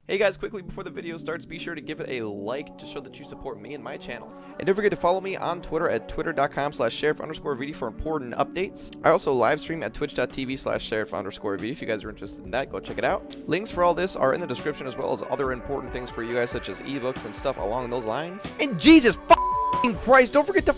Hey guys, quickly before the video starts, be sure to give it a like to show that you support me and my channel. And don't forget to follow me on Twitter at twitter.com/sheriff_VD for important updates. I also live stream at twitch.tv/sheriff_VD. If you guys are interested in that, go check it out. Links for all this are in the description, as well as other important things for you guys, such as ebooks and stuff along those lines. And Jesus fucking Christ, don't forget to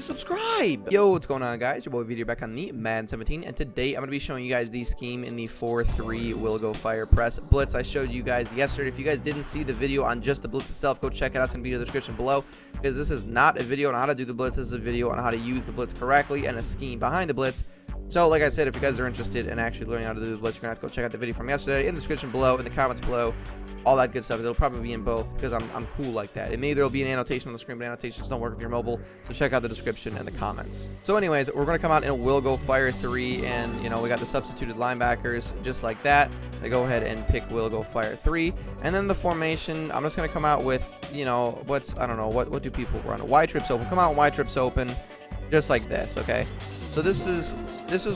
subscribe. Yo, what's going on, guys? Your boy Video back on the Madden 17, and today I'm going to be showing you guys the scheme in the 4-3 will go fire press blitz I showed you guys yesterday. If you guys didn't see the video on just the blitz itself, go check it out. It's going to be in the description below, because this is not a video on how to do the blitz. This is a video on how to use the blitz correctly and a scheme behind the blitz. So, like I said, if you guys are interested in actually learning how to do the blitz, you're going to have to go check out the video from yesterday in the description below, in the comments below, all that good stuff. It'll probably be in both, because I'm cool like that. And maybe there'll be an annotation on the screen, but annotations don't work if you're mobile, so check out the description and the comments. So anyways, we're going to come out in a will go fire 3, and, you know, we got the substituted linebackers just like that. They go ahead and pick will go fire 3, and then the formation, I'm just going to come out with, you know, I don't know, what do people run? Y trips open. Come out Y trips open, just like this, okay? So this is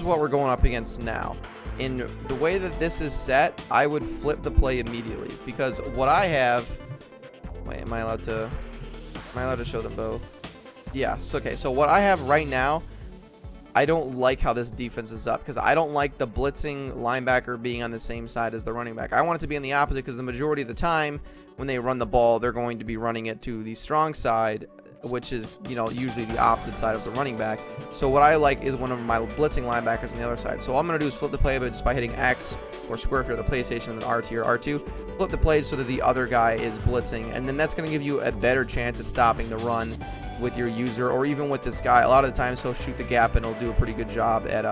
what we're going up against now. In the way that this is set, I would flip the play immediately, because what I have, wait, am I allowed to show them both? Yes. Okay, so what I have right now, I don't like how this defense is up, because I don't like the blitzing linebacker being on the same side as the running back. I want it to be on the opposite, because the majority of the time when they run the ball, they're going to be running it to the strong side, which is, you know, usually the opposite side of the running back. So what I like is one of my blitzing linebackers on the other side. So all I'm going to do is flip the play, but just by hitting X or square if you're the PlayStation, and then RT or R2, flip the plays so that the other guy is blitzing, and then that's going to give you a better chance at stopping the run with your user, or even with this guy. A lot of the times he'll shoot the gap and he'll do a pretty good job at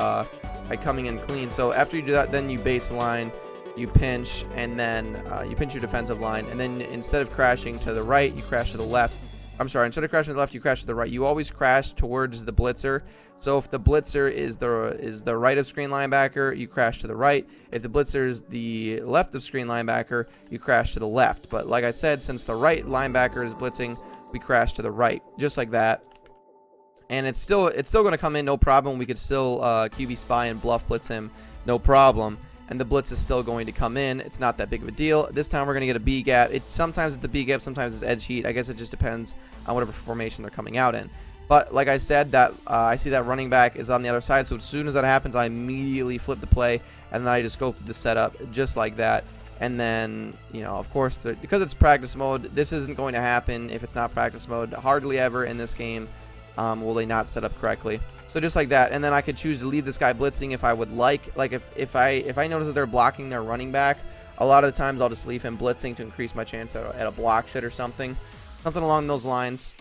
coming in clean. So after you do that, then you baseline, you pinch, and then you pinch your defensive line, and then instead of crashing to the right, you crash to the left. I'm sorry, instead of crashing to the left, you crash to the right. You always crash towards the blitzer. So if the blitzer is the right of screen linebacker, you crash to the right. If the blitzer is the left of screen linebacker, you crash to the left. But like I said, since the right linebacker is blitzing, we crash to the right, just like that. And it's still going to come in, no problem. We could still QB spy and bluff blitz him, no problem. And the blitz is still going to come in. It's not that big of a deal. This time we're going to get a B gap. Sometimes it's a B gap, sometimes it's edge heat. I guess it just depends on whatever formation they're coming out in. But like I said, that I see that running back is on the other side. So as soon as that happens, I immediately flip the play, and then I just go through the setup just like that. And then, you know, of course, because it's practice mode, this isn't going to happen if it's not practice mode. Hardly ever in this game will they not set up correctly. So just like that, and then I could choose to leave this guy blitzing if I would like. Like if I notice that they're blocking their running back, a lot of the times I'll just leave him blitzing to increase my chance at a block shot or something along those lines.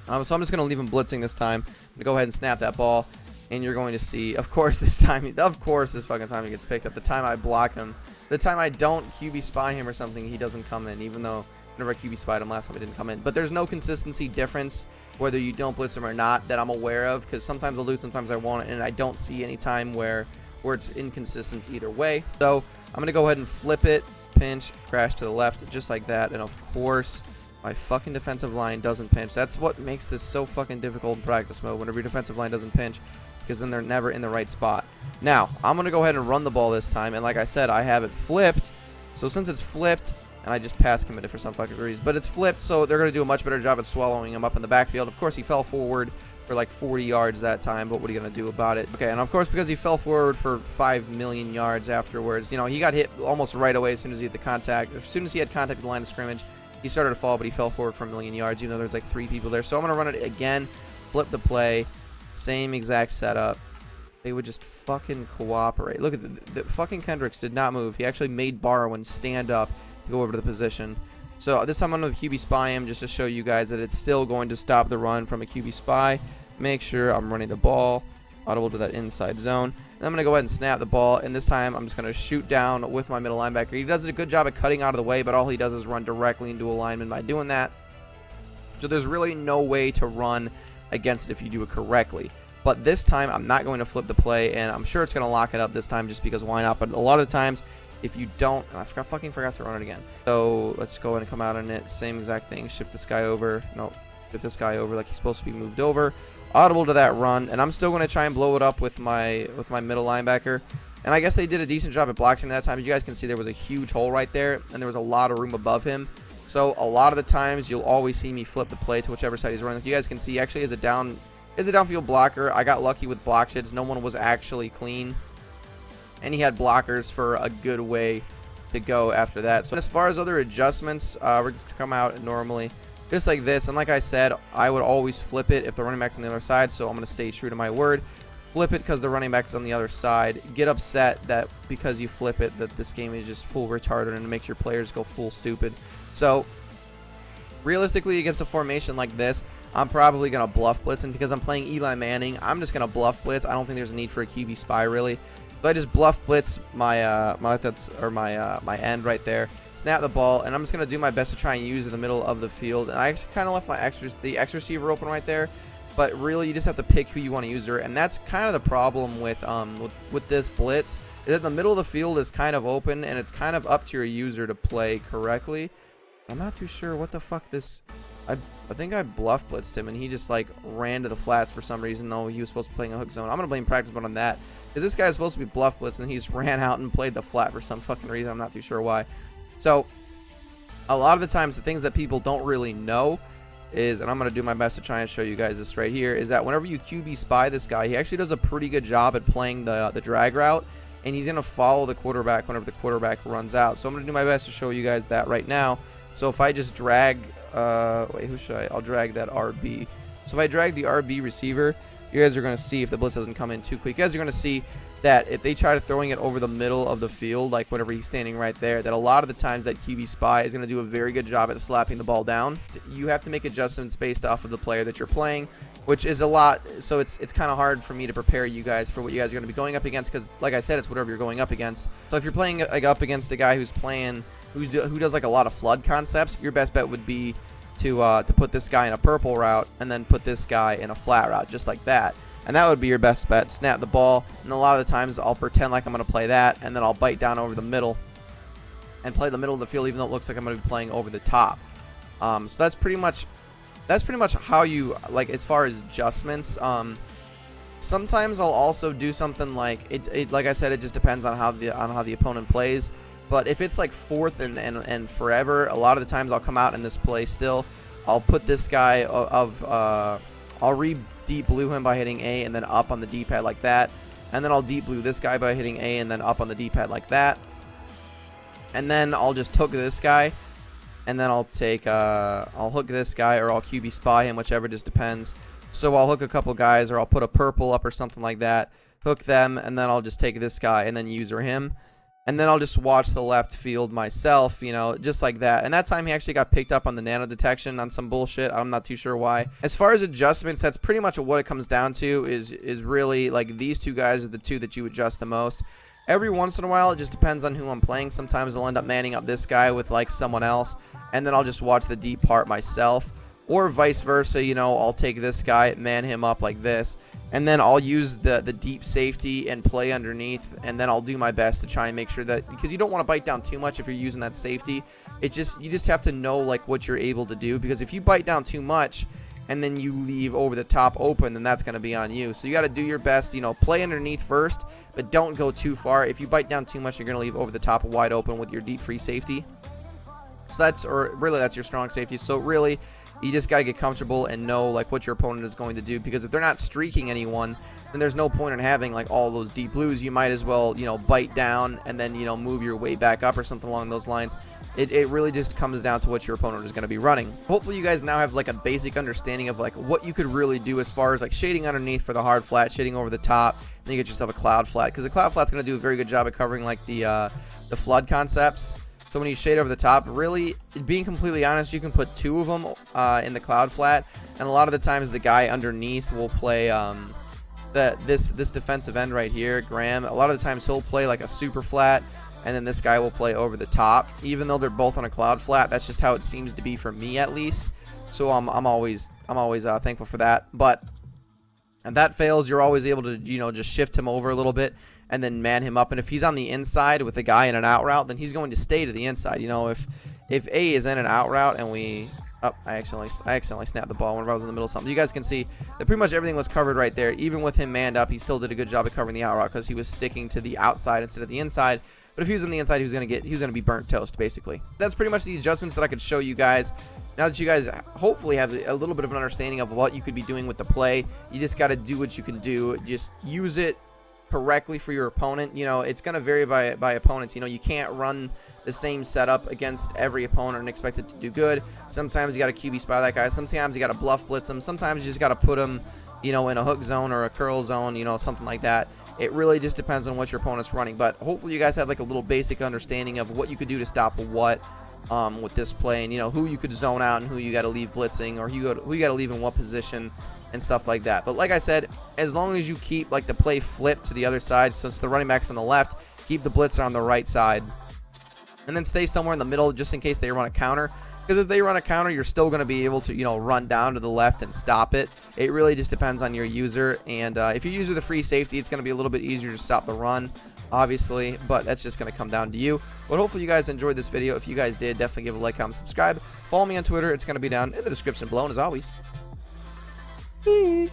So I'm just gonna leave him blitzing this time. I'm gonna go ahead and snap that ball, and you're going to see, of course, this fucking time he gets picked up. The time I block him, the time I don't QB spy him or something, he doesn't come in, even though whenever I QB spied him last time, it didn't come in. But there's no consistency difference whether you don't blitz him or not that I'm aware of, because sometimes I'll do, sometimes I won't, and I don't see any time where it's inconsistent either way. So I'm gonna go ahead and flip it, pinch, crash to the left, just like that. And of course, my fucking defensive line doesn't pinch. That's what makes this so fucking difficult in practice mode, whenever your defensive line doesn't pinch, because then they're never in the right spot. Now I'm gonna go ahead and run the ball this time, and like I said, I have it flipped. So since it's flipped, and I just pass committed for some fucking reason, but it's flipped, so they're going to do a much better job at swallowing him up in the backfield. Of course, he fell forward for like 40 yards that time, but what are you going to do about it? Okay, and of course, because he fell forward for 5 million yards afterwards, you know, he got hit almost right away as soon as he had the contact. As soon as he had contact with the line of scrimmage, he started to fall, but he fell forward for 1 million yards, even though there's like 3 people there. So I'm going to run it again, flip the play, same exact setup. They would just fucking cooperate. Look at the fucking Kendricks did not move. He actually made Barwin stand up to go over to the position. So this time I'm going to QB spy him just to show you guys that it's still going to stop the run from a QB spy. Make sure I'm running the ball audible to that inside zone. And I'm going to go ahead and snap the ball, and this time I'm just going to shoot down with my middle linebacker. He does a good job at cutting out of the way, but all he does is run directly into a lineman by doing that. So there's really no way to run against it if you do it correctly. But this time I'm not going to flip the play, and I'm sure it's going to lock it up this time just because why not. But a lot of the times, if you don't, I fucking forgot to run it again. So let's go ahead and come out on it. Same exact thing. Shift this guy over. No, shift this guy over like he's supposed to be moved over. Audible to that run, and I'm still going to try and blow it up with my middle linebacker. And I guess they did a decent job at block checking that time. As you guys can see, there was a huge hole right there, and there was a lot of room above him. So a lot of the times, you'll always see me flip the play to whichever side he's running. Like you guys can see, actually, as a downfield blocker, I got lucky with block sheds. No one was actually clean, and he had blockers for a good way to go after that. So as far as other adjustments, we're just gonna come out normally, just like this. And like I said, I would always flip it if the running back's on the other side. So I'm gonna stay true to my word. Flip it because the running back is on the other side. Get upset that because you flip it that this game is just full retarded and it makes your players go full stupid. So realistically, against a formation like this, I'm probably gonna bluff blitz, and because I'm playing Eli Manning, I'm just gonna bluff blitz. I don't think there's a need for a QB spy really. So I just bluff blitz my my end right there, snap the ball, and I'm just gonna do my best to try and use it in the middle of the field. And I actually kind of left the X receiver open right there. But really, you just have to pick who you want to use her, and that's kind of the problem with this blitz. Is that the middle of the field is kind of open, and it's kind of up to your user to play correctly. I'm not too sure what the fuck this. I think I bluff blitzed him, and he just like ran to the flats for some reason. No, he was supposed to be playing a hook zone. I'm gonna blame practice mode on that, because this guy's supposed to be bluff blitz, and he just ran out and played the flat for some fucking reason. I'm not too sure why. So a lot of the times, the things that people don't really know is, and I'm going to do my best to try and show you guys this right here, is that whenever you QB spy this guy, he actually does a pretty good job at playing the drag route, and he's going to follow the quarterback whenever the quarterback runs out. So I'm going to do my best to show you guys that right now. So if I just drag, wait, who should I? I'll drag that RB. So if I drag the RB receiver, you guys are going to see, if the blitz doesn't come in too quick, you guys are going to see that if they try to throwing it over the middle of the field, like whenever he's standing right there, that a lot of the times that QB spy is going to do a very good job at slapping the ball down. You have to make adjustments based off of the player that you're playing, which is a lot. So it's kind of hard for me to prepare you guys for what you guys are going to be going up against, because like I said, it's whatever you're going up against. So if you're playing like up against a guy who's playing, who does like a lot of flood concepts, your best bet would be to put this guy in a purple route and then put this guy in a flat route, just like that. And that would be your best bet. Snap the ball, and a lot of the times I'll pretend like I'm going to play that, and then I'll bite down over the middle and play the middle of the field, even though it looks like I'm going to be playing over the top. So that's pretty much how you, like, as far as adjustments. Sometimes I'll also do something like it. Like I said, it just depends on how the opponent plays. But if it's like fourth and forever, a lot of the times I'll come out in this play still. I'll put this guy I'll deep blue him by hitting A and then up on the D-pad like that. And then I'll deep blue this guy by hitting A and then up on the D-pad like that. And then I'll just hook this guy. And then I'll hook this guy, or I'll QB spy him, whichever, just depends. So I'll hook a couple guys, or I'll put a purple up or something like that. Hook them, and then I'll just take this guy and then user him. And then I'll just watch the left field myself, you know, just like that. And that time he actually got picked up on the nano detection on some bullshit. I'm not too sure why. As far as adjustments, that's pretty much what it comes down to, is really like these two guys are the two that you adjust the most. Every once in a while, it just depends on who I'm playing. Sometimes I'll end up manning up this guy with like someone else, and then I'll just watch the deep part myself. Or vice versa, you know, I'll take this guy, man him up like this, and then I'll use the deep safety and play underneath, and then I'll do my best to try and make sure that, because you don't want to bite down too much if you're using that safety. You just have to know like what you're able to do, because if you bite down too much and then you leave over the top open, then that's going to be on you. So you got to do your best, you know, play underneath first, but don't go too far. If you bite down too much, you're going to leave over the top wide open with your deep free safety. So that's your strong safety. So really, you just got to get comfortable and know like what your opponent is going to do, because if they're not streaking anyone, then there's no point in having like all those deep blues. You might as well, you know, bite down and then, you know, move your way back up or something along those lines. It really just comes down to what your opponent is going to be running. Hopefully you guys now have like a basic understanding of like what you could really do as far as like shading underneath for the hard flat, shading over the top, then you get yourself a cloud flat, because the cloud flat's going to do a very good job at covering like the flood concepts. So when you shade over the top, really, being completely honest, you can put two of them in the cloud flat, and a lot of the times the guy underneath will play this defensive end right here, Graham. A lot of the times he'll play like a super flat, and then this guy will play over the top. Even though they're both on a cloud flat, that's just how it seems to be for me at least. So I'm always thankful for that. But if that fails, you're always able to, you know, just shift him over a little bit and then man him up. And if he's on the inside with a guy in an out route, then he's going to stay to the inside. You know, if A is in an out route and we Oh, I accidentally snapped the ball whenever I was in the middle of something. You guys can see that pretty much everything was covered right there. Even with him manned up, he still did a good job of covering the out route because he was sticking to the outside instead of the inside. But if he was on the inside, he was gonna be burnt toast, basically. That's pretty much the adjustments that I could show you guys. Now that you guys hopefully have a little bit of an understanding of what you could be doing with the play, you just got to do what you can do. Just use it correctly for your opponent. You know, it's gonna vary by opponents. You know, you can't run the same setup against every opponent and expect it to do good. Sometimes you got to QB spy that guy. Sometimes you got to bluff blitz him. Sometimes you just got to put him, you know, in a hook zone or a curl zone, you know, something like that. It really just depends on what your opponent's running. But hopefully you guys have like a little basic understanding of what you could do to stop what with this play, and you know who you could zone out and who you got to leave blitzing, or who you got to leave in what position and stuff like that. But like I said, as long as you keep like the play flipped to the other side, since the running back's on the left, keep the blitzer on the right side. And then stay somewhere in the middle just in case they run a counter. Because if they run a counter, you're still going to be able to, you know, run down to the left and stop it. It really just depends on your user. And if you use the free safety, it's going to be a little bit easier to stop the run, obviously. But that's just going to come down to you. But hopefully you guys enjoyed this video. If you guys did, definitely give a like, comment, subscribe. Follow me on Twitter. It's going to be down in the description below. And as always, peace.